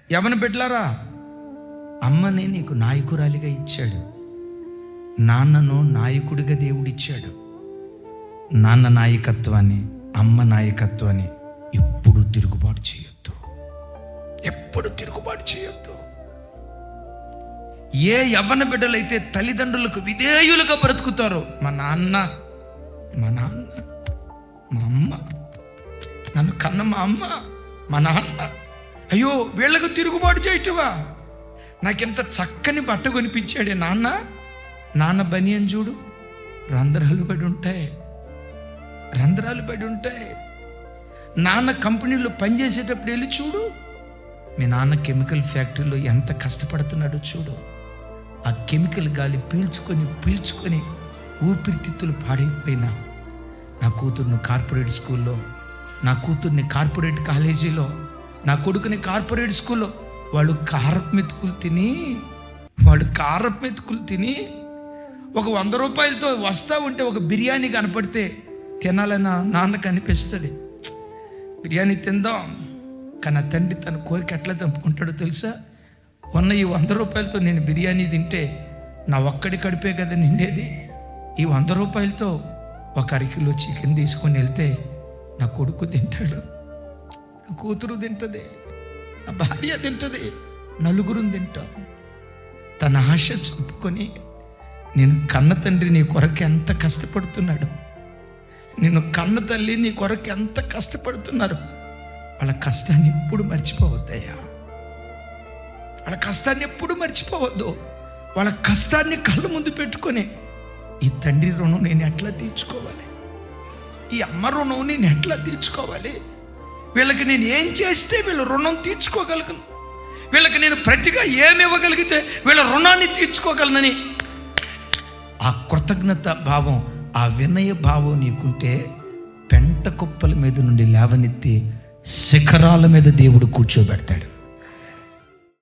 యవన బిడ్డలారా, అమ్మని నీకు నాయకురాలిగా ఇచ్చాడు, నాన్నను నాయకుడిగా దేవుడిచ్చాడు. నాన్న నాయకత్వాన్ని, అమ్మ నాయకత్వాన్ని ఎప్పుడు తిరుగుబాటు చేయొద్దు, ఎప్పుడు తిరుగుబాటు చేయొద్దు. ఏ యవ్వన బిడ్డలైతే తల్లిదండ్రులకు విధేయులుగా బ్రతుకుతారో, మా నాన్న, మా అమ్మ, నన్ను కన్న మా అమ్మ, మా నాన్న, అయ్యో వీళ్ళకు తిరుగుబాటు చేయటవా, నాకెంత చక్కని బట్ట కొనిపించాడే నాన్న బనియన్ చూడు, రంధ్రాలు పడి ఉంటాయి. నాన్న కంపెనీలో పనిచేసేటప్పుడు వెళ్ళి చూడు, మీ నాన్న కెమికల్ ఫ్యాక్టరీలో ఎంత కష్టపడుతున్నాడో చూడు. ఆ కెమికల్ గాలి పీల్చుకొని ఊపిరితిత్తులు పాడైపోయినా, నా కూతుర్ని కార్పొరేట్ స్కూల్లో, నా కూతుర్ని కార్పొరేట్ కాలేజీలో, నా కొడుకుని కార్పొరేట్ స్కూల్లో వాళ్ళు కారపు మెతుకులు తిని ఒక 100 రూపాయలతో వస్తా ఉంటే ఒక బిర్యానీ కనపడితే తినాలని నాన్నకు అనిపిస్తుంది. బిర్యానీ తిందాం, కానీ ఆ తండ్రి తన కోరిక ఎట్లా చంపుకుంటాడో తెలుసా? ఉన్న ఈ 100 రూపాయలతో నేను బిర్యానీ తింటే నా ఒక్కడి కడిపే కదా నిండేది. ఈ 100 రూపాయలతో ఒక అరకిలో చికెన్ తీసుకొని వెళ్తే నా కొడుకు తింటాడు, నా కూతురు తింటుంది, నా భార్య తింటుంది, నలుగురు తింటాం. తన ఆశ చంపుకొని నేను కన్న తండ్రి నీ కొరకు ఎంత కష్టపడుతున్నాడు, నిన్ను కన్న తల్లి నీ కొరకు ఎంత కష్టపడుతున్నారు. వాళ్ళ కష్టాన్ని ఎప్పుడు మర్చిపోవద్దయ్యా, వాళ్ళ కష్టాన్ని ఎప్పుడు మర్చిపోవద్దు. వాళ్ళ కష్టాన్ని కళ్ళ ముందు పెట్టుకొని ఈ తండ్రి రుణం నేను ఎట్లా తీర్చుకోవాలి, ఈ అమ్మ రుణం నేను ఎట్లా తీర్చుకోవాలి, వీళ్ళకి నేను ఏం చేస్తే వీళ్ళ రుణం తీర్చుకోగలను, వీళ్ళకి నేను ప్రతిగా ఏమి ఇవ్వగలిగితే వీళ్ళ రుణాన్ని తీర్చుకోగలనని ఆ కృతజ్ఞత భావం, ఆ వినయ భావం నీకుంటే పెంట కుప్పల మీద నుండి లేవనెత్తి శిఖరాల మీద దేవుడు కూర్చోబెడతాడు.